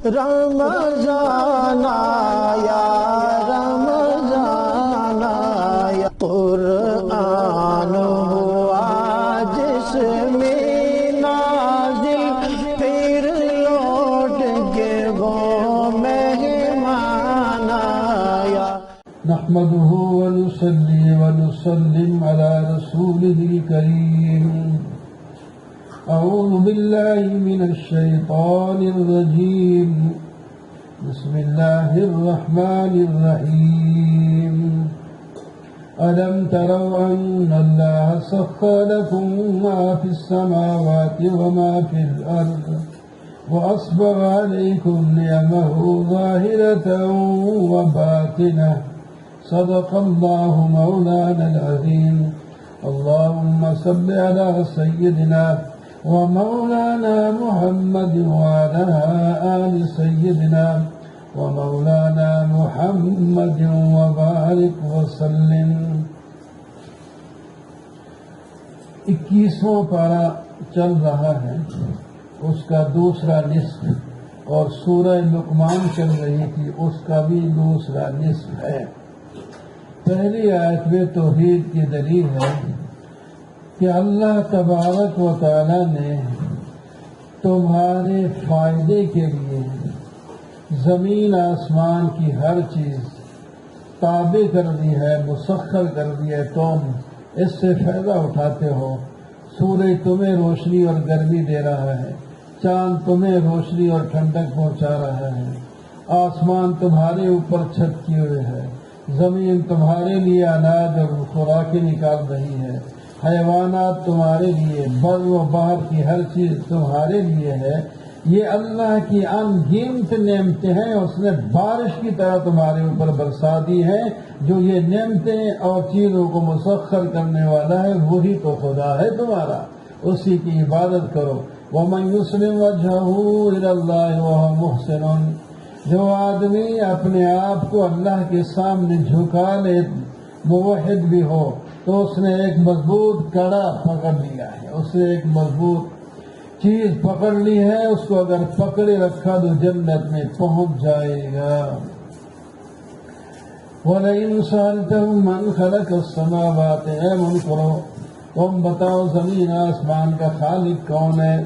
رمضان آیا رمضان آیا، قرآن ہوا جس میں نازل، پھر لوٹ کے وہ مہمان آیا۔ نحمده ونصلي ونسلم على رسوله الكريم۔ أعوذ بالله من الشيطان الرجيم، بسم الله الرحمن الرحيم۔ ألم تروا أن الله سخر لكم ما في السماوات وما في الأرض وأسبغ عليكم نعمه ظاهرة وباطنة، صدق الله مولانا العظيم۔ اللهم صل على سيدنا ومولانا محمد وعلى آل سيدنا ومولانا محمد وبارك وسلم۔ 21واں پارہ چل رہا ہے، اس کا دوسرا نصف، اور سورہ لقمان چل رہی تھی، اس کا بھی دوسرا نصف ہے۔ پہلی آیت میں توحید کی دلیل ہے کہ اللہ تبارک و تعالی نے تمہارے فائدے کے لیے زمین آسمان کی ہر چیز تابع کر دی ہے، مسخر کر دی ہے، تم اس سے فائدہ اٹھاتے ہو۔ سورج تمہیں روشنی اور گرمی دے رہا ہے، چاند تمہیں روشنی اور ٹھنڈک پہنچا رہا ہے، آسمان تمہارے اوپر چھت کیے ہوئے ہے، زمین تمہارے لیے اناج اور خوراکیں نکال رہی ہے، حیوانات تمہارے لیے، بر و بحر کی ہر چیز تمہارے لیے ہے۔ یہ اللہ کی ان گنت نعمتیں ہیں، اس نے بارش کی طرح تمہارے اوپر برسا دی ہے۔ جو یہ نعمتیں اور چیزوں کو مسخر کرنے والا ہے وہی تو خدا ہے تمہارا، اسی کی عبادت کرو۔ وَمَن يُسْلِمْ وَجْهَهُ إِلَى اللَّهِ وَهُوَ مُحْسِنٌ، جو آدمی اپنے آپ کو اللہ کے سامنے جھکا لے، موحد بھی ہو، تو اس نے ایک مضبوط کڑا پکڑ لیا ہے، اس نے ایک مضبوط چیز پکڑ لی ہے، اس کو اگر پکڑے رکھا تو جنت میں پہنچ جائے گا۔ وَلَئِن سَأَلْتَهُم مَّن خَلَقَ السَّمَاوَاتِ، اے منکرو تم بتاؤ زمین آسمان کا خالق کون ہے؟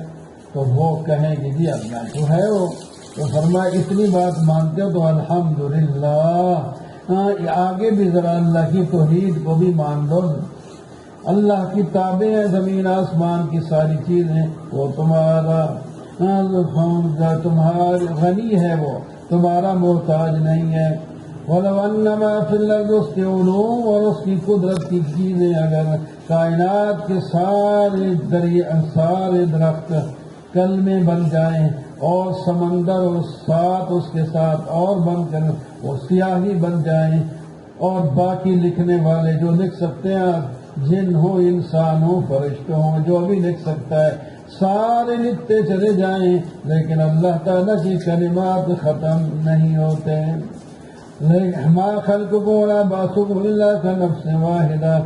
تو وہ کہیں گے جی اللہ تو ہے وہ۔ تو فرمایا اتنی بات مانتے ہو تو الحمدللہ، آگے بھی ذرا اللہ کی توحید کو بھی مان لو۔ اللہ کی تابع ہے زمین آسمان کی ساری چیزیں، وہ تمہارا غنی ہے، وہ تمہارا محتاج نہیں ہے۔ وَلَوْ أَنَّ مَا فِي الْأَرْضِ، اس کے علوم اور اس کی قدرت کی چیزیں اگر کائنات کے سارے دریا، سارے درخت کلمے بن جائیں، اور سمندر اس کے ساتھ اور بن کر وہ سیاہی بن جائیں، اور باقی لکھنے والے جو لکھ سکتے ہیں، جن ہو انسان ہو فرشتوں ہو، جو بھی لکھ سکتا ہے سارے لکھتے چلے جائیں، لیکن اللہ تعالیٰ کی کلمات ختم نہیں ہوتے۔ ما خلقکم ولا بعثکم الا کنفس واحدہ،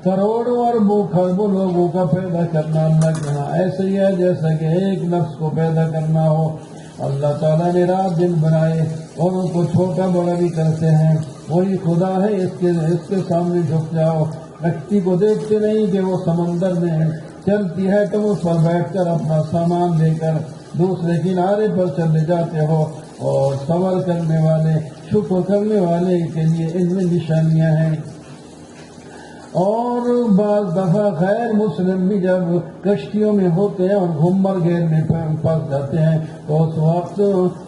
کروڑوں اربوں خربوں لوگوں کا پیدا کرنا اللہ کے ہاں ایسے ہی ہے جیسا کہ ایک نفس کو پیدا کرنا ہو۔ اللہ تعالیٰ نے رات دن بنائے اور ان کو چھوٹا بڑا بھی کرتے ہیں، وہی خدا ہے، اس کے سامنے جھک جاؤ۔ کشتی کو دیکھتے نہیں کہ وہ سمندر میں چلتی ہے، تم اس پر بیٹھ کر اپنا سامان لے کر دوسرے کنارے پر چلے جاتے ہو، اور صبر کرنے والے، شکر کرنے والے کے لیے ان میں نشانیاں ہیں۔ اور بعض دفعہ غیر مسلم بھی جب کشتیوں میں ہوتے ہیں اور گھمر گیر میں پھنس جاتے ہیں تو اس وقت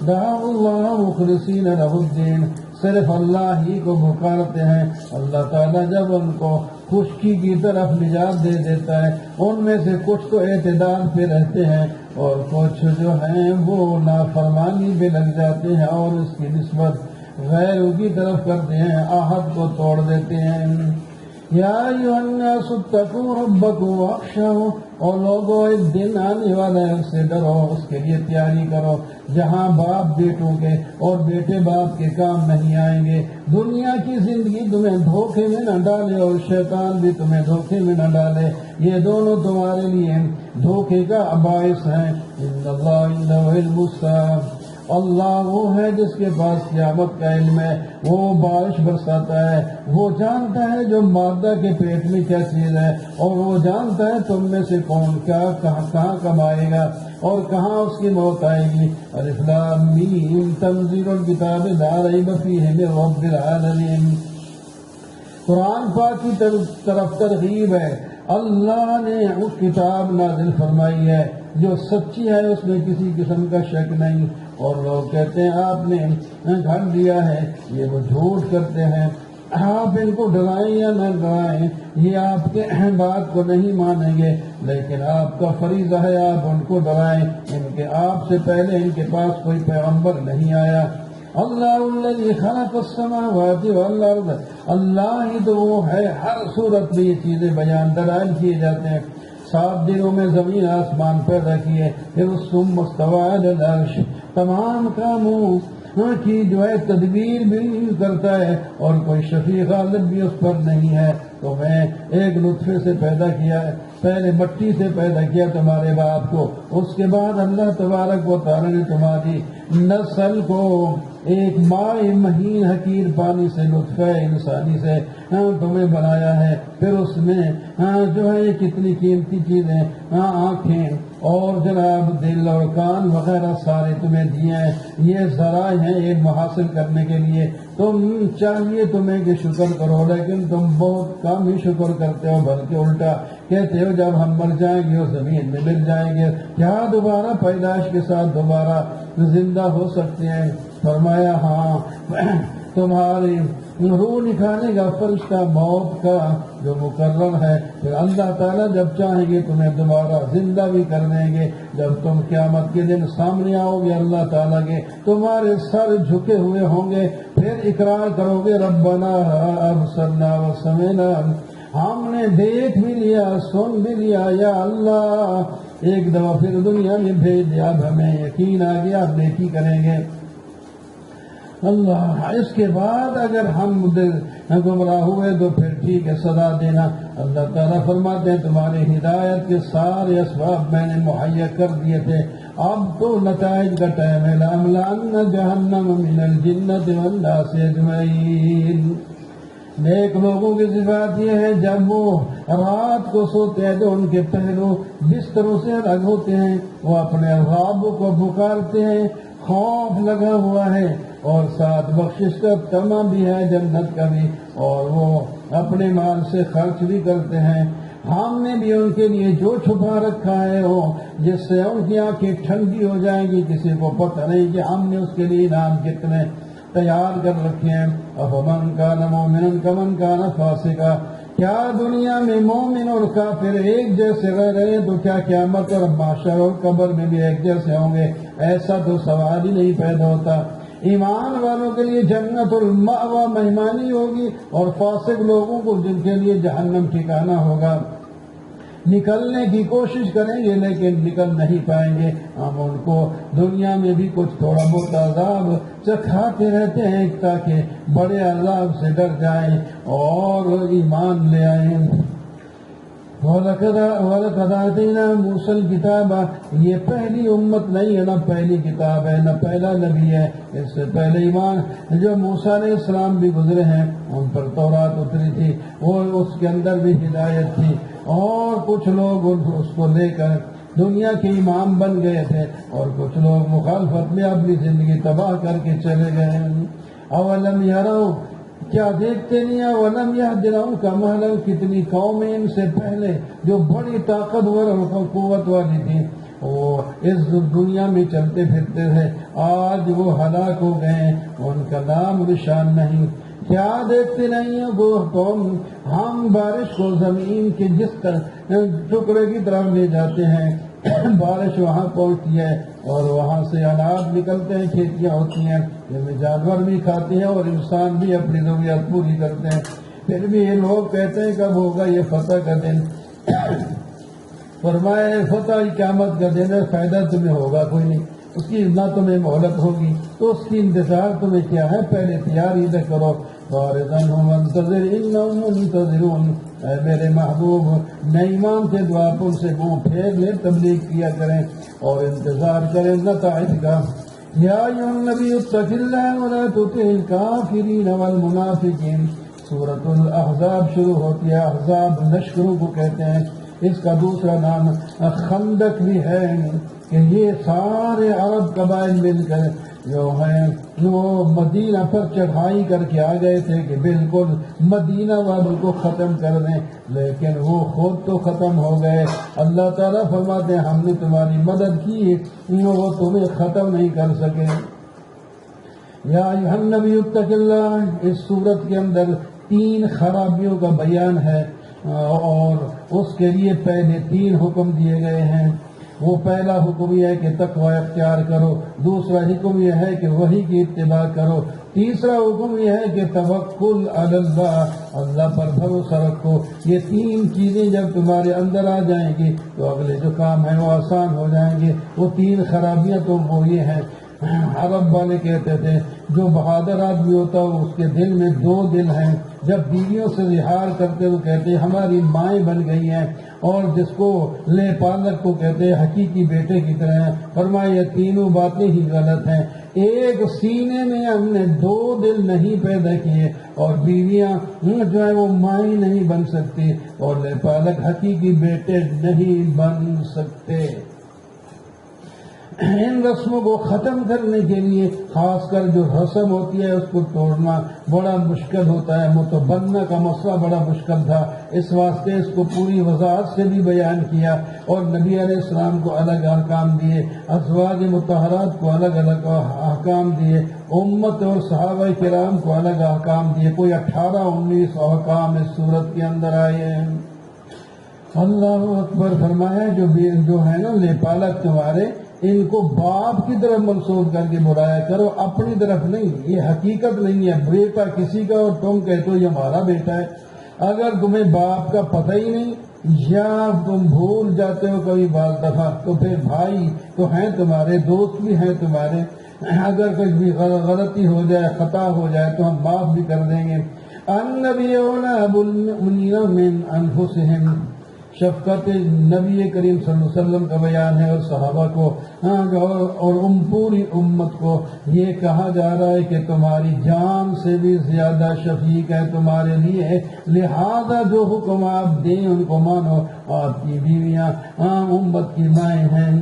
دعوا اللہ مخلصین لہ الدین، صرف اللہ ہی کو پکارتے ہیں۔ اللہ تعالیٰ جب ان کو خشکی کی طرف نجات دے دیتا ہے، ان میں سے کچھ تو اعتدال پہ رہتے ہیں اور کچھ جو ہیں وہ نافرمانی پہ لگ جاتے ہیں اور اس کی نسبت غیروں کی طرف کرتے ہیں، عہد کو توڑ دیتے ہیں۔ یا ایھا الناس اتقوا ربکم واخشوا، اور لوگوں ایک دن آنے والا ہے اس سے ڈرو، اس کے لیے تیاری کرو جہاں باپ بیٹوں کے اور بیٹے باپ کے کام نہیں آئیں گے۔ دنیا کی زندگی تمہیں دھوکے میں نہ ڈالے اور شیطان بھی تمہیں دھوکے میں نہ ڈالے، یہ دونوں تمہارے لیے دھوکے کا باعث ہیں۔ ان اللہ عنده علم الساعۃ، اللہ وہ ہے جس کے پاس قیامت کا علم ہے، وہ بارش برساتا ہے، وہ جانتا ہے جو مادہ کے پیٹ میں کیا چیز ہے، اور وہ جانتا ہے تم میں سے کون کیا کہاں کمائے گا اور کہاں اس کی موت آئے گی۔ الف لام میم تنزیل الکتاب لا ریب فیہ من رب العالمین۔ قرآن پاک کی طرف ترغیب ہے، اللہ نے اس کتاب نازل فرمائی ہے جو سچی ہے، اس میں کسی قسم کا شک نہیں، اور لوگ کہتے ہیں آپ نے گھڑ دیا ہے، یہ وہ جھوٹ کرتے ہیں۔ آپ ان کو ڈرائیں یا نہ ڈرائیں، یہ آپ کے بات کو نہیں مانیں گے، لیکن آپ کا فریضہ ہے آپ ان کو ڈرائیں، ان کے آپ سے پہلے ان کے پاس کوئی پیغمبر نہیں آیا۔ اللہ الذی خلق السماوات والارض، اللہ ہی تو وہ ہے، ہر صورت میں یہ چیزیں بیان دلائل کیے جاتے ہیں۔ 7 دنوں میں زمین آسمان پیدا کیے، پھر ثم استوى علی العرش، تمام کاموں کی جو ہے تدبیر بھی کرتا ہے، اور کوئی شفیع غالب بھی اس پر نہیں ہے۔ تو میں ایک نطفے سے پیدا کیا ہے، پہلے مٹی سے پیدا کیا تمہارے باپ کو، اس کے بعد اللہ تبارک و تعالی نے تمہاری نسل کو ایک ماء مہین حقیر پانی سے نطفہ انسانی سے تمہیں بنایا ہے، پھر اس میں جو ہے کتنی قیمتی چیزیں، آنکھیں اور جناب دل اور کان وغیرہ سارے تمہیں دیے ہیں، یہ ذرائع ہیں علم حاصل کرنے کے لیے۔ تم چاہیے تمہیں کہ شکر کرو، لیکن تم بہت کم ہی شکر کرتے ہو، بلکہ الٹا کہتے ہو جب ہم مر جائیں گے اور زمین میں مل جائیں گے کیا دوبارہ پیدائش کے ساتھ دوبارہ زندہ ہو سکتے ہیں؟ فرمایا ہاں، تمہاری روح نکالے گا فرشتہ موت کا جو مقرر ہے، پھر اللہ تعالیٰ جب چاہیں گے تمہیں دوبارہ زندہ بھی کر دیں گے۔ جب تم قیامت کے دن سامنے آؤ گے اللہ تعالیٰ کے، تمہارے سر جھکے ہوئے ہوں گے، پھر اقرار کرو گے ربنا ابصرنا وسمعنا، ہم نے دیکھ بھی لیا سن بھی لیا یا اللہ، ایک دفعہ پھر دنیا میں بھیج دیا، اب ہمیں یقین آ گیا، اب نیکی کریں گے۔ اللہ، اس کے بعد اگر ہم گمراہ ہوئے تو پھر ٹھیک ہے سزا دینا۔ اللہ تعالیٰ فرماتے ہیں تمہاری ہدایت کے سارے اسباب میں نے مہیا کر دیے تھے، اب تو نتائج کا ٹائم ہے۔ لَأَمْلَأَنَّ جَهَنَّمَ مِنَ الْجِنَّةِ وَالنَّاسِ أَجْمَعِينَ۔ نیک لوگوں کی صفات یہ ہے جب وہ رات کو سوتے ہیں تو ان کے پہلو بستروں سے الگ ہوتے ہیں، وہ اپنے رب کو پکارتے ہیں، خوف لگا ہوا ہے اور ساتھ بخشش کا طمع بھی ہے، جنت کا بھی، اور وہ اپنے مال سے خرچ بھی کرتے ہیں۔ ہم نے بھی ان کے لیے جو چھپا رکھا ہے وہ جس سے ان کی آنکھیں ٹھنڈی ہو جائیں گی، کسی کو پتہ نہیں کہ ہم نے اس کے لیے انعام کتنے تیار کر رکھے ہیں۔ افمن کان مومنا کمن کان فاسقا، کیا دنیا میں مومن اور کافر ایک جیسے رہ رہے تو کیا قیامت اور محشر اور قبر میں بھی ایک جیسے ہوں گے؟ ایسا تو سوال ہی نہیں پیدا ہوتا۔ ایمان والوں کے لیے جنت المأوی مہمانی ہوگی، اور فاسق لوگوں کو جن کے لیے جہنم ٹھکانہ ہوگا۔ نکلنے کی کوشش کریں گے لیکن نکل نہیں پائیں گے۔ ہم ان کو دنیا میں بھی کچھ تھوڑا بہت عذاب چکھاتے رہتے ہیں تاکہ بڑے عذاب سے ڈر جائیں اور ایمان لے آئیں۔ وَلَقَدْ آتَيْنَا مُوسَى الْكِتَابَ، یہ پہلی امت نہیں ہے، نہ پہلی کتاب ہے، نہ پہلا نبی ہے۔ اس سے پہلے ایمان جو موسیٰ علیہ السلام بھی گزرے ہیں، ان پر تورات اتری تھی، وہ اس کے اندر بھی ہدایت تھی، اور کچھ لوگ اس کو لے کر دنیا کے امام بن گئے تھے، اور کچھ لوگ مخالفت میں اپنی زندگی تباہ کر کے چلے گئے۔ اولم یروا، کیا دیکھتے نہیں ہیں؟ ولم یہد لہم کما لہم، کتنی قومیں ان سے پہلے جو بڑی طاقتور اور قوت والی تھی، وہ اس دنیا میں چلتے پھرتے تھے، آج وہ ہلاک ہو گئے، ان کا نام نشان نہیں۔ کیا دیکھتے نہیں ہیں وہ قوم، ہم بارش کو زمین کے جس ٹکڑے کی طرف لے جاتے ہیں، بارش وہاں پہنچتی ہے اور وہاں سے اناج نکلتے ہیں، کھیتیاں ہوتی ہیں، جن میں جانور بھی کھاتے ہیں اور انسان بھی اپنی ضروریات پوری کرتے ہیں۔ پھر بھی یہ لوگ کہتے ہیں کب ہوگا یہ فتح کا دن؟ فرمائے فتح قیامت کا دن ہے، فائدہ تمہیں ہوگا کوئی نہیں، اس کی نہ تمہیں مہلت ہوگی، تو اس کی انتظار تمہیں کیا ہے؟ پہلے تیاری نہ کرو۔ وَارِضَنْهُمْ وَانْتَظِرْ إِنَّهُمْ مُنْتَظِرُونَ، اے میرے محبوب نہ ایمان تھے تو آپ ان سے منہ پھیر لیں، تبلیغ کیا کریں اور انتظار کریں نتائج کا۔ یا ایھا النبی اتق اللہ ولا تطع الکافرین والمنافقین. سورۃ الاحزاب شروع ہوتی ہے. احزاب لشکروں کو کہتے ہیں. اس کا دوسرا نام خندق بھی ہے کہ یہ سارے عرب قبائل مل کر جو ہیں وہ مدینہ پر چڑھائی کر کے آ گئے تھے کہ بالکل مدینہ والوں کو ختم کر دیں، لیکن وہ خود تو ختم ہو گئے. اللہ تعالیٰ فرماتے ہیں ہم نے تمہاری مدد کی، وہ تمہیں ختم نہیں کر سکے. یا ایھا النبی اتق اللہ. اس صورت کے اندر 3 خرابیوں کا بیان ہے اور اس کے لیے پہلے 3 حکم دیے گئے ہیں. وہ پہلا حکم یہ ہے کہ تقوی اختیار کرو، دوسرا حکم یہ ہے کہ وحی کی اتباع کرو، تیسرا حکم یہ ہے کہ توکل علی اللہ، اللہ پر بھروسہ رکھو. یہ 3 چیزیں جب تمہارے اندر آ جائیں گی تو اگلے جو کام ہیں وہ آسان ہو جائیں گے. وہ 3 خرابیاں تو وہ یہ ہیں. عرب والے کہتے تھے جو بہادر آدمی ہوتا ہے اس کے دل میں 2 دل ہیں. جب بیویوں سے اظہار کرتے وہ کہتے ہماری مائیں بن گئی ہیں، اور جس کو لے پالک کو کہتے حقیقی بیٹے کی طرح ہیں. فرمایا یہ تینوں باتیں ہی غلط ہیں. ایک سینے میں ہم نے 2 دل نہیں پیدا کیے، اور بیویاں جو ہے وہ مائیں نہیں بن سکتی، اور لے پالک حقیقی بیٹے نہیں بن سکتے. ان رسموں کو ختم کرنے کے لیے خاص کر جو رسم ہوتی ہے اس کو توڑنا بڑا مشکل ہوتا ہے. متبنہ کا مسئلہ بڑا مشکل تھا، اس واسطے اس کو پوری وضاحت سے بھی بیان کیا، اور نبی علیہ السلام کو الگ احکام دیے، ازواج مطہرات کو الگ الگ احکام دیے، امت اور صحابہ کرام کو الگ احکام دیے. کوئی 18-19 احکام اس صورت کے اندر آئے ہیں. اللہ اکبر. فرمایا جو ہے نا لے پالک تمہارے، ان کو باپ کی طرف منسوب کر کے بلایا کرو، اپنی طرف نہیں. یہ حقیقت نہیں ہے. بیٹا کسی کا اور تم کہتے ہو یہ ہمارا بیٹا ہے. اگر تمہیں باپ کا پتہ ہی نہیں یا تم بھول جاتے ہو کبھی بعض دفعہ، تو پھر بھائی تو ہیں تمہارے، دوست بھی ہیں تمہارے. اگر کچھ بھی غلطی ہو جائے، خطا ہو جائے تو ہم معاف بھی کر دیں گے. النبی اولی بالمؤمنین من انفسہم. شفقت نبی کریم صلی اللہ علیہ وسلم کا بیان ہے، اور صحابہ کو اور پوری امت کو یہ کہا جا رہا ہے کہ تمہاری جان سے بھی زیادہ شفیق ہے تمہارے لیے، لہذا جو حکم آپ دیں ان کو مانو. آپ کی بیویاں امت کی مائیں ہیں،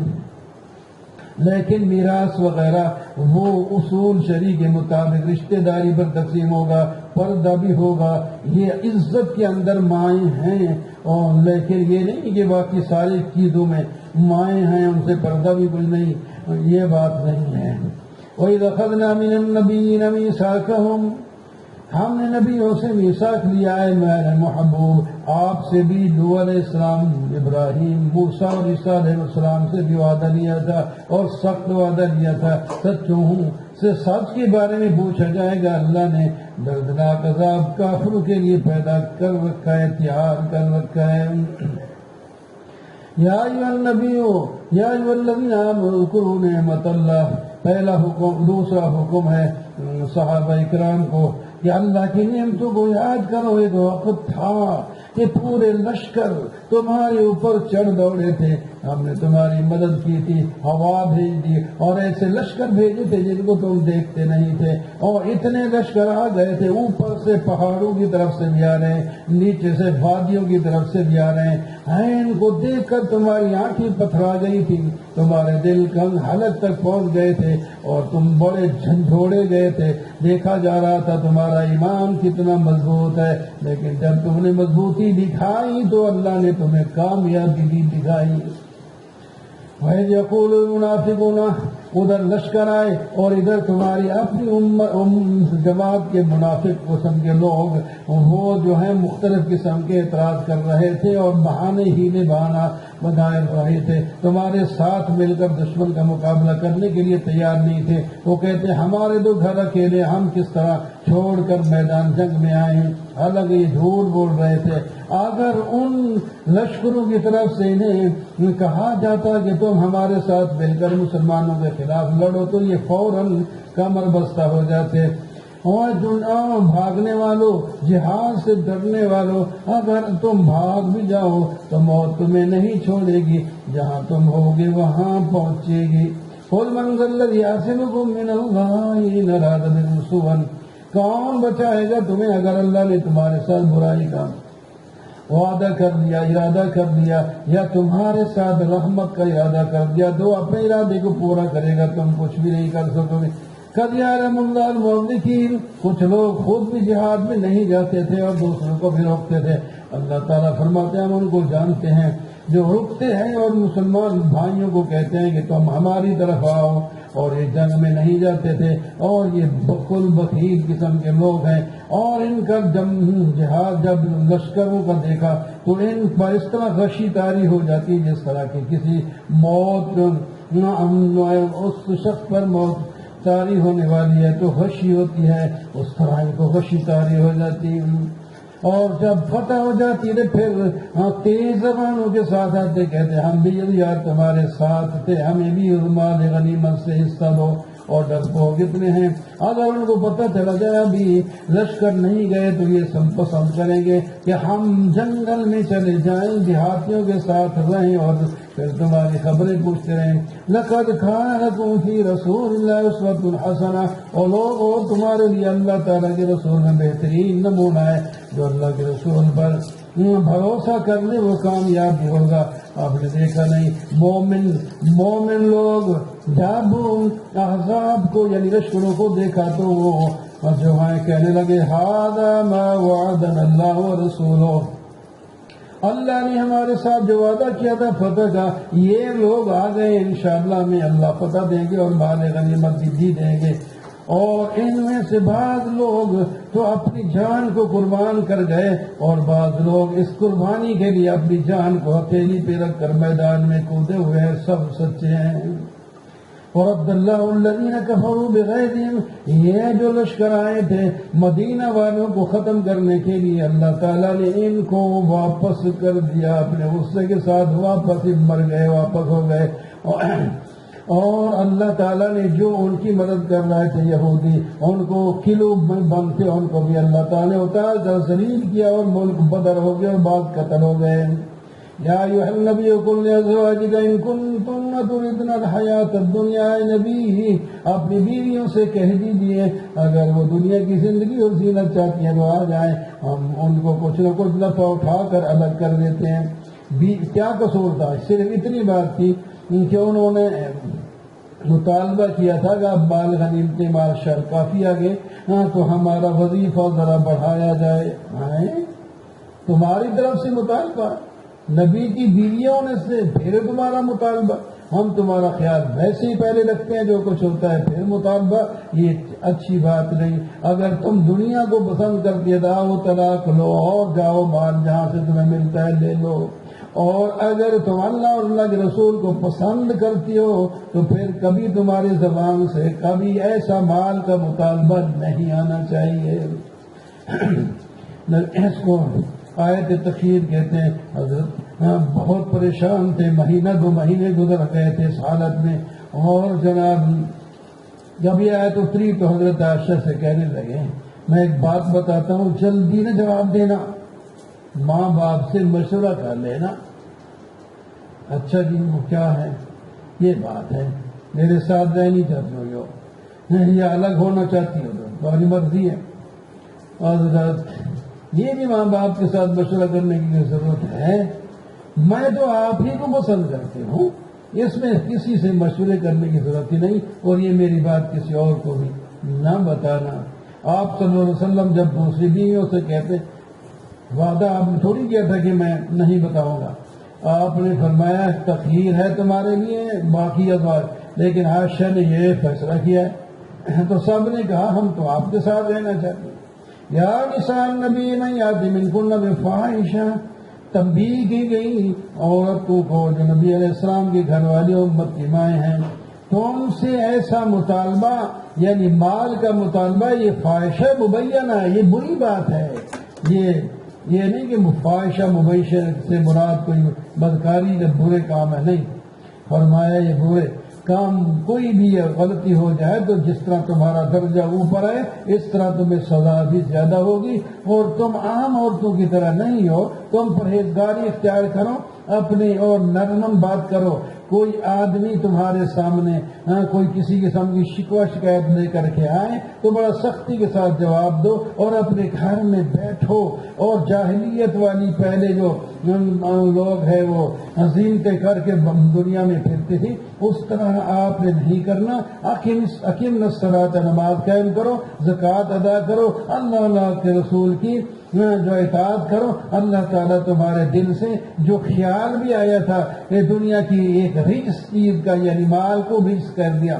لیکن میراث وغیرہ وہ اصول شرع کے مطابق رشتہ داری پر تقسیم ہوگا، پردہ بھی ہوگا. یہ عزت کے اندر مائیں ہیں، اور لیکن یہ نہیں کہ باقی ساری چیزوں میں مائیں ہیں ان سے پردہ بھی کچھ نہیں، یہ بات نہیں ہے. وَإِذْ أَخَذْنَا مِنَ النَّبِيِّينَ مِيثَاقَهُمْ. ہم نے نبیوں سے میثاق لیا ہے میرے محبوب، آپ سے بھی نوح علیہ السلام، ابراہیم، موسیٰ اور عیسیٰ علیہ السلام سے بھی وعدہ لیا تھا، اور سخت وعدہ لیا تھا. سچوں ہوں سے سچ کے بارے میں پوچھا جائے گا. اللہ نے دردناک عذاب کافروں کے لیے پیدا کر رکھا ہے، تیار کر رکھا ہے. یا ایھا النبی یا ایھا الذین آمنوا اذکروا نعمت اللہ. پہلا حکم. دوسرا حکم ہے صحابہ اکرام کو کہ اللہ کی نعمتوں کو یاد کرو. ایک وقت تھا کہ پورے لشکر تمہارے اوپر چڑھ دوڑے تھے، ہم نے تمہاری مدد کی تھی، ہوا بھیج دی، اور ایسے لشکر بھیجے تھے جن کو تم دیکھتے نہیں تھے، اور اتنے لشکر آ گئے تھے. اوپر سے پہاڑوں کی طرف سے بھی آ رہے ہیں، نیچے سے وادیوں کی طرف سے بھی آ رہے ہیں. ان کو دیکھ کر تمہاری آنکھیں پتھرا گئی تھی، تمہارے دل کنگ حلق تک پہنچ گئے تھے، اور تم بڑے جھنجھوڑے گئے تھے. دیکھا جا رہا تھا تمہارا ایمان کتنا مضبوط ہے، لیکن جب تم نے مضبوطی دکھائی تو اللہ نے تمہیں کامیابی بھی دکھائی. وَإِذْ يَقُولُ الْمُنَافِقُونَ. ادھر لشکر آئے اور ادھر تمہاری اپنی جماعت کے منافق قسم کے لوگ، وہ جو ہیں مختلف قسم کے اعتراض کر رہے تھے اور بہانے ہی میں بہانا بنائے رہے تھے. تمہارے ساتھ مل کر دشمن کا مقابلہ کرنے کے لیے تیار نہیں تھے. وہ کہتے ہمارے تو گھر اکیلے، ہم کس طرح چھوڑ کر میدان جنگ میں آئے ہیں. حالانکہ یہ جھوٹ بول رہے تھے. اگر ان لشکروں کی طرف سے انہیں کہا جاتا کہ تم ہمارے ساتھ مل کر مسلمانوں کے خلاف لڑو تو یہ فوراً کمر بستہ ہو جاتے. اور بھاگنے والوں، جہاد سے ڈرنے والوں، اگر تم بھاگ بھی جاؤ تو موت تمہیں نہیں چھوڑے گی، جہاں تم ہوگے وہاں پہنچے گی. قل من ذا الذی یعصمکم من اللہ ان اراد بکم سوءا، کون بچائے گا تمہیں اگر اللہ نے تمہارے ساتھ برائی کا وعدہ کر دیا، ارادہ کر دیا، یا تمہارے ساتھ رحمت کا ارادہ کر دیا تو اپنے ارادے کو پورا کرے گا، تم کچھ بھی نہیں کر سکو گے۔ قد یعلم اللہ المعوقین، کچھ لوگ خود بھی جہاد میں نہیں جاتے تھے اور دوسروں کو بھی روکتے تھے، اللہ تعالیٰ فرماتے ہیں ہم ان کو جانتے ہیں جو رکتے ہیں اور مسلمان بھائیوں کو کہتے ہیں کہ تم ہماری طرف آؤ، اور یہ جنگ میں نہیں جاتے تھے، اور یہ بخل بخیل قسم کے لوگ ہیں، اور ان کا جہاد جب لشکروں کا دیکھا تو ان پر اس طرح غشی طاری ہو جاتی جس طرح کی کسی موت اس شخص پر موت طاری ہونے والی ہے تو غشی ہوتی ہے، اس طرح ان کو غشی طاری ہو جاتی، اور جب فتح ہو جاتی ہے پھر تیز زبانوں کے ساتھ آتے کہتے ہم بھی یار تمہارے ساتھ تھے، ہمیں بھی مال غنیمت سے حصہ دو، اور ڈرپوک کتنے ہیں اگر ان کو پتہ چلا جائے ابھی لشکر نہیں گئے تو یہ سب پسند کریں گے کہ ہم جنگل میں چلے جائیں، دیہاتیوں کے ساتھ رہیں اور پھر تمہاری خبریں پوچھتے رہیں۔ لقد کان لکم فی رسول اللہ اسوۃ حسنہ، اور لوگوں تمہارے لیے اللہ تعالیٰ کے رسول میں بہترین نمونہ ہے، جو اللہ کے رسول پر بھروسہ کر لے وہ کامیاب بھی ہوگا۔ آپ نے دیکھا نہیں مومن لوگ جب احزاب کو یعنی لشکروں کو دیکھا تو وہ جو ہے کہنے لگے ھذا ما وعدنا اللہ ورسولہ، اللہ نے ہمارے ساتھ جو وعدہ کیا تھا فتح کا یہ لوگ آ گئے، انشاءاللہ ہمیں اللہ فتح دیں گے اور مال غنیمت بھی دیں گے۔ اور ان میں سے بعض لوگ تو اپنی جان کو قربان کر گئے، اور بعض لوگ اس قربانی کے لیے اپنی جان کو ہتھیلی پہ رکھ کر میدان میں کودے ہوئے ہیں، سب سچے ہیں۔ وَرَدَّ اللَّهُ الَّذِينَ كَفَرُوا بِغَيْظِهِمْ، یہ جو لشکر آئے تھے مدینہ والوں کو ختم کرنے کے لیے اللہ تعالیٰ نے ان کو واپس کر دیا، اپنے غصے کے ساتھ واپس مر گئے، واپس ہو گئے، اور اللہ تعالیٰ نے جو ان کی مدد کر رہے تھے یہودی ان کو قلعوں میں بند تھے ان کو بھی اللہ تعالیٰ نے اتار کر ذلیل کیا، اور ملک بدر ہو گئے اور بعض قتل ہو گئے۔ یا ایھا النبی قل لازواجک ان کنتن تردن الحیاۃ الدنیا، اے نبی اپنی بیویوں سے کہہ دیجیے اگر وہ دنیا کی زندگی اور زینت چاہتی ہیں تو آ جائیں، ہم ان کو کچھ نہ کچھ نفع اٹھا کر الگ کر دیتے ہیں۔ کیا قصور تھا؟ صرف اتنی بات تھی کہ انہوں نے مطالبہ کیا تھا کہ اب مال غنیمت معاشر کافی آگے تو ہمارا وظیفہ ذرا بڑھایا جائے، تمہاری طرف سے مطالبہ، نبی کی بیویوں نے سے پھر تمہارا مطالبہ، ہم تمہارا خیال ویسے ہی پہلے رکھتے ہیں، جو کچھ ہوتا ہے پھر مطالبہ، یہ اچھی بات نہیں۔ اگر تم دنیا کو پسند کرتی ہو طلاق لو اور جاؤ مال جہاں سے تمہیں ملتا ہے لے لو، اور اگر تم اللہ اور اللہ کے رسول کو پسند کرتی ہو تو پھر کبھی تمہاری زبان سے کبھی ایسا مال کا مطالبہ نہیں آنا چاہیے۔ اس کو آیت تخیر کہتے ہیں۔ حضرت بہت پریشان تھے، مہینہ دو مہینے گزر گئے تھے اس حالت میں، اور جناب جب یہ آیت اتری تو حضرت عائشہ سے کہنے لگے میں ایک بات بتاتا ہوں، جلدی نہ جواب دینا، ماں باپ سے مشورہ کر لینا۔ اچھا جی وہ کیا ہے؟ یہ بات ہے میرے ساتھ رہنی چاہتی ہو یا الگ ہونا چاہتی ہو تو تمہاری مرضی ہے۔ حضرت یہ بھی ماں باپ کے ساتھ مشورہ کرنے کی ضرورت ہے، میں تو آپ ہی کو پسند کرتی ہوں، اس میں کسی سے مشورے کرنے کی ضرورت ہی نہیں، اور یہ میری بات کسی اور کو بھی نہ بتانا۔ آپ صلی اللہ علیہ وسلم جب دوسری بیویوں سے کہتے وعدہ آپ نے تھوڑی کیا تھا کہ میں نہیں بتاؤں گا، آپ نے فرمایا تخیر ہے تمہارے لیے باقی ازواج، لیکن عائشہ نے یہ فیصلہ کیا ہے تو سب نے کہا ہم تو آپ کے ساتھ رہنا چاہتے ہیں۔ یا نساء النبی من یأتی منکن بفاحشہ، تنبیہ کی گئی عورتوں کو جو نبی علیہ السلام کی گھر والی امت کی مائیں ہیں، تم سے ایسا مطالبہ یعنی مال کا مطالبہ یہ فاحشہ مبینہ ہے، یہ بری بات ہے، یہ نہیں کہ فاحشہ مبینہ سے مراد کوئی بدکاری یا برے کام ہے، نہیں، فرمایا یہ برے کام کوئی بھی غلطی ہو جائے تو جس طرح تمہارا درجہ اوپر ہے اس طرح تمہیں سزا بھی زیادہ ہوگی، اور تم عام عورتوں کی طرح نہیں ہو، تم پرہیزگاری اختیار کرو اپنی اور نرم بات کرو، کوئی آدمی تمہارے سامنے کوئی کسی قسم کی شکوہ شکایت لے کر کے آئے تو بڑا سختی کے ساتھ جواب دو اور اپنے گھر میں بیٹھو. اور جاہلیت والی پہلے جو لوگ ہیں وہ زینتیں کر کے دنیا میں پھرتے تھے، اس طرح آپ نے نہیں کرنا. اقیم الصلاۃ، نماز قائم کرو، زکوٰۃ ادا کرو، اللہ کے رسول کی جو اطاعت کرو. اللہ تعالیٰ تمہارے دل سے جو خیال بھی آیا تھا کہ دنیا کی ایک رچ چیز کا، یعنی مال کو رچ کر دیا،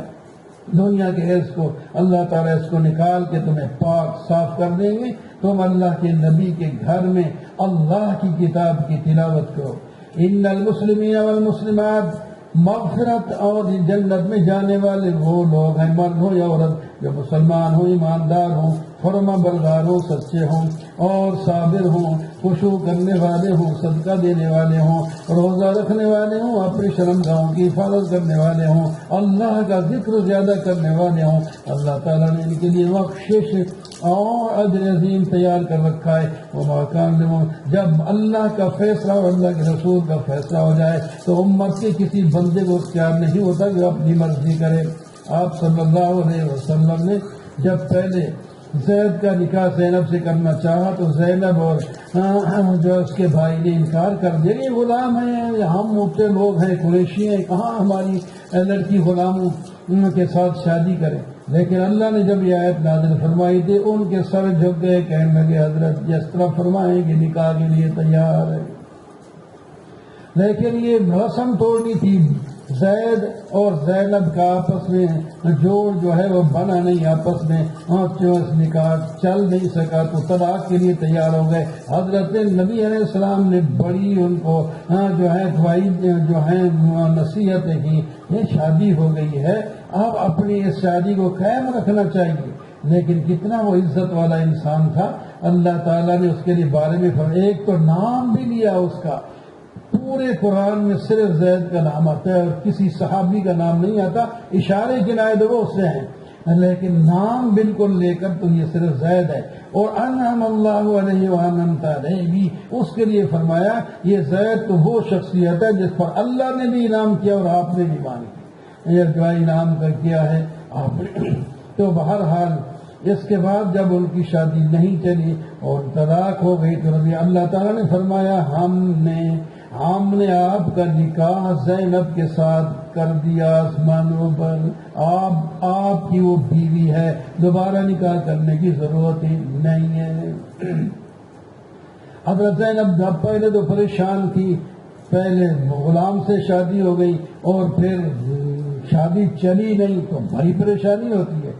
دنیا کے عز کو اللہ تعالیٰ اس کو نکال کے تمہیں پاک صاف کر دیں گے. تم اللہ کے نبی کے گھر میں اللہ کی کتاب کی تلاوت کرو. ان المسلمین والمسلمات، مغفرت اور جنت میں جانے والے وہ لوگ ہیں، مرد ہو یا عورت، جو مسلمان ہوں، ایماندار ہوں، فرما بردار ہوں، سچے ہوں اور صابر ہوں، خشوع کرنے والے ہوں، صدقہ دینے والے ہوں، روزہ رکھنے والے ہوں، اپنی شرمگاہوں کی حفاظت کرنے والے ہوں، اللہ کا ذکر زیادہ کرنے والے ہوں. اللہ تعالیٰ نے ان کے لیے بخشش اور اجر عظیم تیار کر رکھا ہے. وما کان جب اللہ کا فیصلہ اور اللہ کے رسول کا فیصلہ ہو جائے تو امت کے کسی بندے کو اختیار نہیں ہوتا کہ اپنی مرضی کرے. آپ صلی اللہ علیہ وسلم نے جب پہلے زید کا نکاح زینب سے کرنا چاہا تو زینب اور جو اس کے بھائی نے انکار کر دیا. یہ غلام ہیں، ہم موٹے لوگ ہیں، قریشی ہیں، کہاں ہماری لڑکی غلاموں کے ساتھ شادی کرے. لیکن اللہ نے جب یہ آیت نازل فرمائی تھی ان کے سر جھک گئے، کہنے لگے حضرت جس طرح فرمائیں کہ نکاح کے لیے تیار ہے. لیکن یہ رسم توڑنی تھی. زید اور زینب کا آپس میں جوڑ جو ہے وہ بنا نہیں، آپس میں نکاح چل نہیں سکا تو طلاق کے لیے تیار ہو گئے. حضرت نبی علیہ السلام نے بڑی ان کو جو ہے دعائی جو ہے نصیحتیں کی. یہ شادی ہو گئی ہے، اب اپنی اس شادی کو قائم رکھنا چاہیے. لیکن کتنا وہ عزت والا انسان تھا، اللہ تعالیٰ نے اس کے لیے بارے میں ایک تو نام بھی لیا اس کا. پورے قرآن میں صرف زید کا نام آتا ہے اور کسی صحابی کا نام نہیں آتا. اشارے کنایت وہ اس سے ہیں، لیکن نام بالکل لے کر تو یہ صرف زید ہے. اور انعم اللہ علیہ وانعمت علیہ بھی اس کے لیے فرمایا یہ زید تو وہ شخصیت ہے جس پر اللہ نے بھی انعام کیا اور آپ نے بھی مان کی. یہ جو انعام کا کیا ہے آپ نے. تو بہرحال اس کے بعد جب ان کی شادی نہیں چلی اور طلاق ہو گئی تو رضی اللہ تعالیٰ نے فرمایا ہم نے آپ کا نکاح زینب کے ساتھ کر دیا آسمانوں پر. آپ کی وہ بیوی ہے، دوبارہ نکاح کرنے کی ضرورت ہی نہیں ہے. حضرت زینب پہلے تو پریشان تھی، پہلے غلام سے شادی ہو گئی اور پھر شادی چلی نہیں تو بڑی پریشانی ہوتی ہے.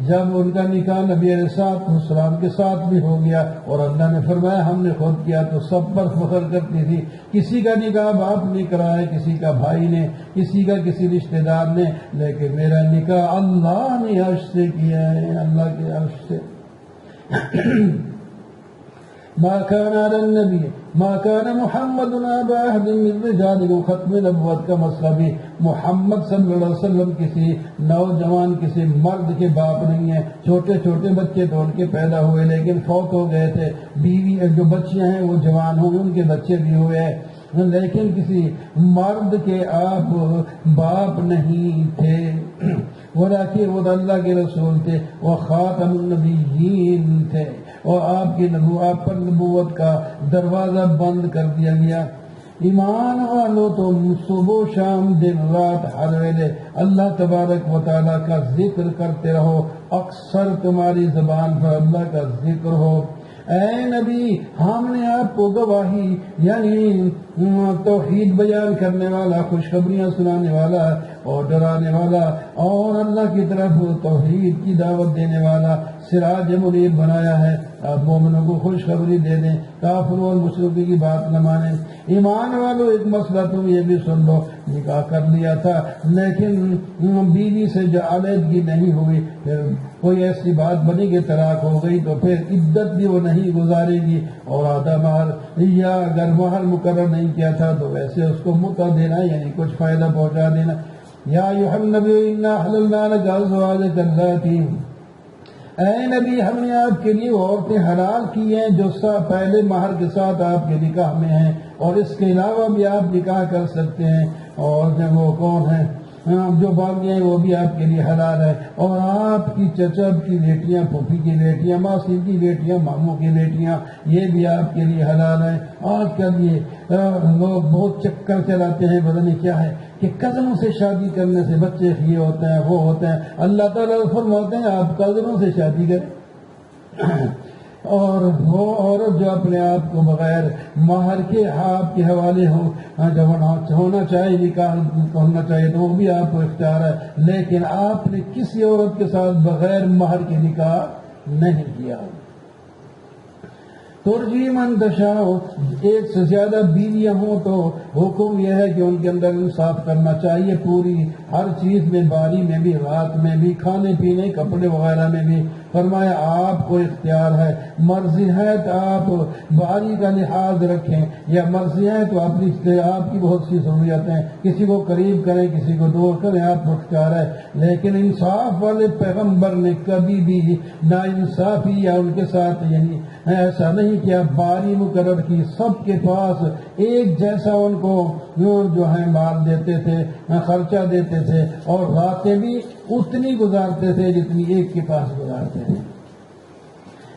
جب ان کا نکاح نبی علیہ السلام کے ساتھ بھی ہو گیا اور اللہ نے فرمایا ہم نے خود کیا تو سب پر فخر کرتی تھی. کسی کا نکاح باپ نے کرایا، کسی کا بھائی نے، کسی کا کسی رشتہ دار نے، لیکن میرا نکاح اللہ نے عرش سے کیا ہے، اللہ کے عرش سے. ما كان على النبي ما كان محمد ابا احد من رجالكم. ختم نبوت کا مسئلہ بھی محمد صلی اللہ علیہ وسلم کسی نوجوان کسی مرد کے باپ نہیں ہے. چھوٹے چھوٹے بچے تو ان کے پیدا ہوئے لیکن فوت ہو گئے تھے. بیوی جو بچیاں ہیں وہ جوان ہو گئے، ان کے بچے بھی ہوئے ہیں، لیکن کسی مرد کے آپ باپ نہیں تھے. ولیکن وہ اللہ کے رسول تھے، وہ خاتم النبیین تھے اور آپ کی آپ پر نبوت کا دروازہ بند کر دیا گیا. ایمان والو تم صبح شام دن رات ہر ویلے اللہ تبارک و تعالیٰ کا ذکر کرتے رہو، اکثر تمہاری زبان پر اللہ کا ذکر ہو. اے نبی ہم نے آپ کو گواہی یعنی توحید بیان کرنے والا، خوشخبریاں سنانے والا اور ڈرانے والا اور اللہ کی طرف توحید کی دعوت دینے والا سراج منیر بنایا ہے. آپ مومنوں کو خوشخبری دے دیں، کافروں اور مشرکوں کی بات نہ مانیں. ایمان والو ایک مسئلہ تم یہ بھی سن لو، نکاح کر لیا تھا لیکن بیوی سے جو علیحدگی نہیں ہوئی، پھر کوئی ایسی بات بنی کہ طلاق ہو گئی تو پھر عدت بھی وہ نہیں گزارے گی اور آدھا مہر یا اگر مہر مقرر نہیں کیا تھا تو ویسے اس کو متا دینا یعنی کچھ فائدہ پہنچا دینا. یا ایھا النبی انا احللنا لک ازواجک اللاتی. اے نبی ہم نے آپ کے لیے عورتیں حلال کی ہیں جو پہلے مہر کے ساتھ آپ کے نکاح میں ہیں اور اس کے علاوہ بھی آپ نکاح کر سکتے ہیں. اور جب وہ کون ہے جو باغیاں ہیں وہ بھی آپ کے لیے حلال ہے، اور آپ کی چچب کی بیٹیاں، پھوپھی کی بیٹیاں، ماسی کی بیٹیاں، ماموں کی بیٹیاں، یہ بھی آپ کے لیے حلال ہے۔ آج کل یہ لوگ بہت چکر چلاتے ہیں، پتہ نہیں کیا ہے کہ کزنوں سے شادی کرنے سے بچے یہ ہوتے ہیں وہ ہوتے ہیں۔ اللہ تعالیٰ فرماتے ہیں آپ کزنوں سے شادی کریں، اور وہ عورت جو اپنے آپ کو بغیر مہر کے آپ کے حوالے جب ہونا چاہیے، نکاح ہونا چاہیے تو وہ بھی آپ کو اختیار ہے، لیکن آپ نے کسی عورت کے ساتھ بغیر مہر کے نکاح نہیں کیا۔ ترجی من تشاء، ایک سے زیادہ بیویاں ہوں تو حکم یہ ہے کہ ان کے اندر انصاف کرنا چاہیے، پوری ہر چیز میں، باری میں بھی، رات میں بھی، کھانے پینے، کپڑے وغیرہ میں بھی۔ فرمایا آپ کو اختیار ہے، مرضی ہے تو آپ باری کا لحاظ رکھیں، یا مرضی ہے تو آپ کی بہت سی ضروریات ہیں، کسی کو قریب کریں کسی کو دور کریں، آپ کو اختیار ہے۔ لیکن انصاف والے پیغمبر نے کبھی بھی نا انصافی یا ان کے ساتھ یعنی ایسا نہیں کیا، باری مقرر کی، سب کے پاس ایک جیسا ان کو جو ہے مال دیتے تھے، خرچہ دیتے تھے، اور راتیں بھی اتنی گزارتے تھے جتنی ایک کے پاس گزارتے تھے۔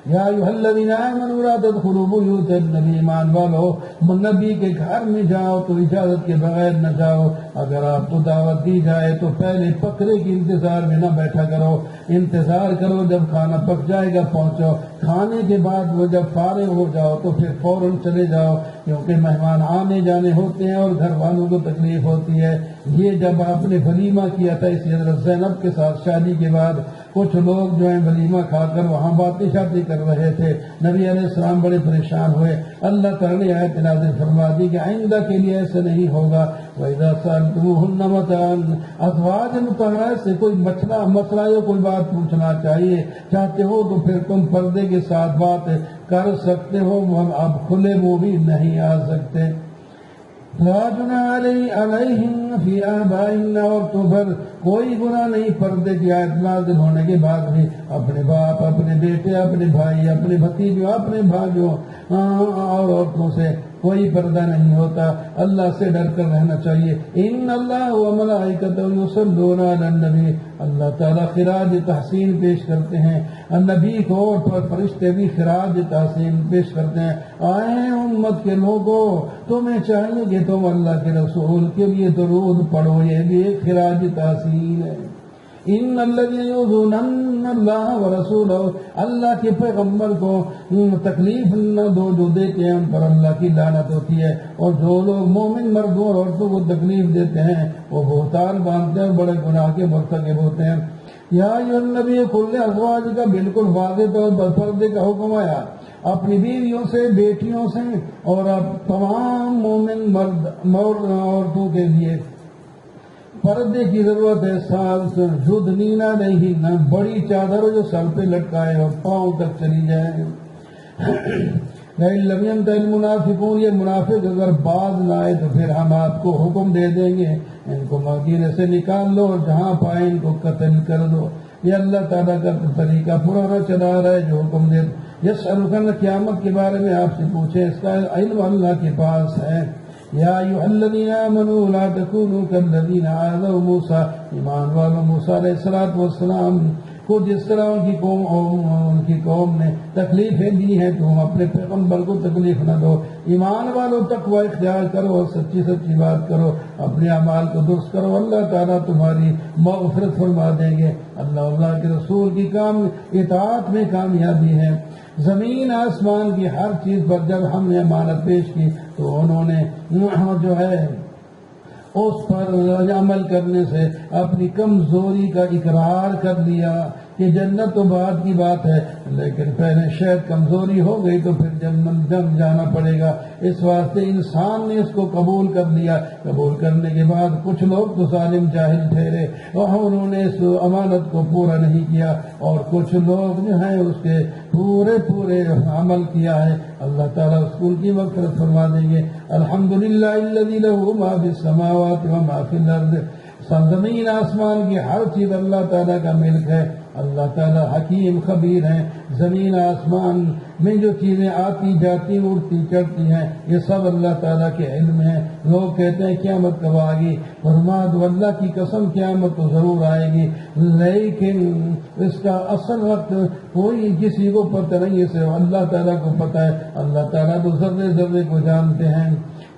یا ایھا الذین آمنوا لا تدخلوا بیوت النبی، ایمان والو نبی کے گھر میں جاؤ تو اجازت کے بغیر نہ جاؤ، اگر آپ کو دعوت دی جائے تو پہلے پکڑے کے انتظار میں نہ بیٹھا کرو، انتظار کرو جب کھانا پک جائے گا پہنچو، کھانے کے بعد وہ جب فارغ ہو جاؤ تو پھر فوراً چلے جاؤ، کیونکہ مہمان آنے جانے ہوتے ہیں اور گھر والوں کو تکلیف ہوتی ہے۔ یہ جب آپ نے ولیمہ کیا تھا اسی حضرت زینب کے ساتھ شادی کے بعد، کچھ لوگ جو ہیں ولیمہ کھا کر وہاں باتیں شاتیں کر رہے تھے، نبی علیہ السلام بڑے پریشان ہوئے، اللہ تعالیٰ نے آیت نازل فرما دی کہ آئندہ کے لیے ایسے نہیں ہوگا۔ وَإِذَا سَأَلْتُمُوهُنَّ مَتَاعًا، ازواج مطہرات سے کوئی مسئلہ یا کوئی بات پوچھنا چاہیے چاہتے ہو تو پھر تم پردے کے ساتھ بات کر سکتے ہو، اب کھلے منہ بھی نہیں آ سکتے۔ لا جناح علیہن فی آبائہن، اور تو پھر کوئی گناہ نہیں پردے کی آیت نازل ہونے کے بعد بھی اپنے باپ، اپنے بیٹے، اپنے بھائی، اپنے بھتیجوں، اپنے بھائیوں اور عورتوں سے کوئی پردہ نہیں ہوتا۔ اللہ سے ڈر کر رہنا چاہیے۔ ان اللہ وملائکتہ یصلون علی النبی، اللہ تعالیٰ خراج تحسین پیش کرتے ہیں النبی کو، اور فرشتے بھی خراج تحسین پیش کرتے ہیں۔ آئے امت کے لوگوں، تمہیں چاہیے کہ تم اللہ کے رسول کے لیے درود پڑھو، یہ بھی ایک خراج تحسین ہے۔ ان الذین یؤذون اللہ ورسولہ، اللہ کے پیغمبر کو تکلیف نہ دو جو دیتے ہیں ان پر اللہ کی لعنت ہوتی ہے، اور جو لوگ مومن مردوں اور عورتوں کو تکلیف دیتے ہیں وہ بہتان باندھتے ہیں، بڑے گناہ کے مرتکب ہوتے ہیں۔ یا ایھا النبی قل لازواجک، کا بالکل واضح طور پر پردے کا حکم آیا اپنی بیویوں سے، بیٹیوں سے، اور اب تمام مومن مرد عورتوں کے لیے پردے کی ضرورت ہے۔ ساتھ یدنین علیہن، بڑی چادر جو سر پہ لٹکائے اور پاؤں تک چلی جائے۔ لَئِن لَّمْ يَنْتَهِ الْمُنَافِقُونَ، یہ منافق اگر باز نہ آئے تو پھر ہم آپ کو حکم دے دیں گے ان کو مدینے سے نکال لو اور جہاں پائے ان کو قتل کر دو۔ یہ اللہ تعالیٰ کا طریقہ پرانا چلا رہا ہے جو حکم دے۔ یسألونک، قیامت کے بارے میں آپ سے پوچھیں، اس کا علم اللہ کے پاس ہے۔ یا ایھا الذین آمنوا لا تکونوا کالذین آذوا موسیٰ، ایمان والو موسیٰ علیہ السلام کو جس طرح ان کی قوم نے تکلیفیں دی ہیں تم اپنے پیغمبر کو تکلیف نہ دو۔ ایمان والو تقوی اختیار کرو اور سچی سچی بات کرو، اپنے اعمال کو درست کرو، اللہ تعالیٰ تمہاری مغفرت فرما دیں گے۔ اللہ کے رسول کی اطاعت میں کامیابی ہے۔ زمین آسمان کی ہر چیز پر جب ہم نے امانت پیش کی تو انہوں نے جو ہے اس پر عمل کرنے سے اپنی کمزوری کا اقرار کر لیا کہ جنت تو بعد کی بات ہے، لیکن پہلے شاید کمزوری ہو گئی تو پھر جنت جانا پڑے گا۔ اس واسطے انسان نے اس کو قبول کر لیا۔ قبول کرنے کے بعد کچھ لوگ تو ظالم جاہل ٹھہرے اور انہوں نے اس امانت کو پورا نہیں کیا، اور کچھ لوگ جو ہیں اس کے پورے عمل کیا ہے۔ اللہ تعالیٰ اس کو ان کی مغفرت فرما دیں گے۔ الحمدللہ الذی لہ ما فی السماوات و ما فی الارض، زمین آسمان کی ہر چیز اللہ تعالیٰ کا ملک ہے۔ اللہ تعالیٰ حکیم خبیر ہیں. زمین آسمان میں جو چیزیں آتی جاتی اڑتی چڑھتی ہیں یہ سب اللہ تعالیٰ کے علم ہے. لوگ کہتے ہیں قیامت کب آئے گی؟ فرما دو اللہ کی قسم قیامت تو ضرور آئے گی، لیکن اس کا اصل وقت کوئی کسی کو پتہ نہیں ہے، صرف اللہ تعالیٰ کو پتہ ہے. اللہ تعالیٰ تو ذرے ذرے کو جانتے ہیں.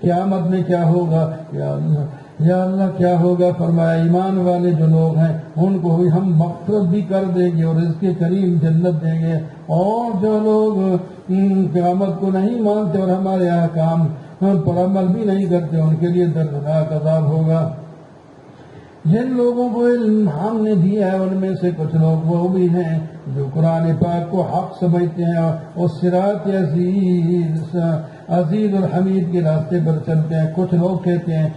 قیامت میں کیا ہوگا؟ یا اللہ کیا ہوگا؟ فرمایا ایمان والے جو لوگ ہیں ان کو بھی ہم مغفرت بھی کر دیں گے اور رزق کریم جنت دیں گے، اور جو لوگ قیامت کو نہیں مانتے اور ہمارے احکام پر عمل بھی نہیں کرتے ان کے لیے دردناک عذاب ہوگا. جن لوگوں کو علم ہم نے دیا ہے ان میں سے کچھ لوگ وہ بھی ہیں جو قرآن پاک کو حق سمجھتے ہیں اور صراط عزیز اور حمید کے راستے پر چلتے ہیں. کچھ لوگ کہتے ہیں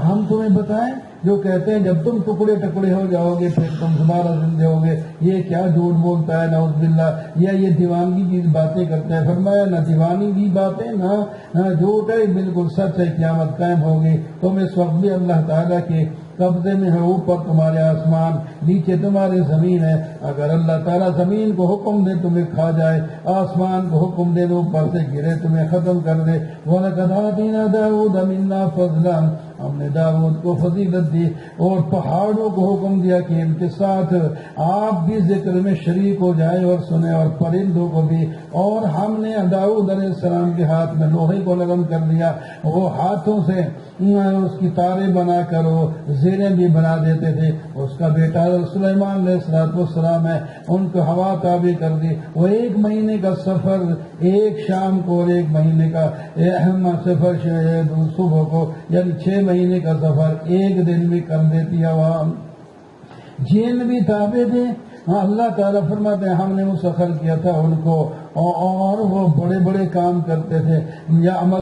ہم تمہیں بتائیں، جو کہتے ہیں جب تم ٹکڑے ٹکڑے ہو جاؤ گے پھر تم دوبارہ زندہ ہوگے. یہ کیا جھوٹ بولتا ہے نعوذ باللہ، یا یہ دیوانگی کی باتیں کرتا ہے. فرمایا نہ دیوانگی کی باتیں نہ جھوٹ ہے، بالکل سچ ہے. قیامت قائم ہوگی. تم اس وقت بھی اللہ تعالیٰ کے قبضے میں ہے. اوپر تمہارے آسمان، نیچے تمہارے زمین ہے. اگر اللہ تعالیٰ زمین کو حکم دے تمہیں کھا جائے، آسمان کو حکم دے اوپر سے گرے تمہیں ختم کر دے. وَلَقَدْ آتَيْنَا دَاوُودَ مِنَّا فَضْلًا، ہم نے داؤد کو فضیلت دی اور پہاڑوں کو حکم دیا کہ ان کے ساتھ آپ بھی ذکر میں شریک ہو جائیں اور سنیں، اور پرندوں کو بھی. اور ہم نے داؤد علیہ السلام کے ہاتھ میں لوہے کو نرم کر دیا، وہ ہاتھوں سے اس کی تارے بنا کر وہ زیریں بھی بنا دیتے تھے. اس کا بیٹا سلیمان علیہ السلام ہے، ان کو ہوا تابع کر دی. وہ 1 مہینے کا سفر ایک شام کو اور 1 مہینے کا سفر صبح کو، یعنی 6 مہینے کا سفر 1 دن میں کر دیتی ہوا. جن بھی تابع تھے اللہ تعالیٰ فرماتے ہیں ہم نے مسخر کیا تھا ان کو، اور وہ بڑے بڑے کام کرتے تھے. یا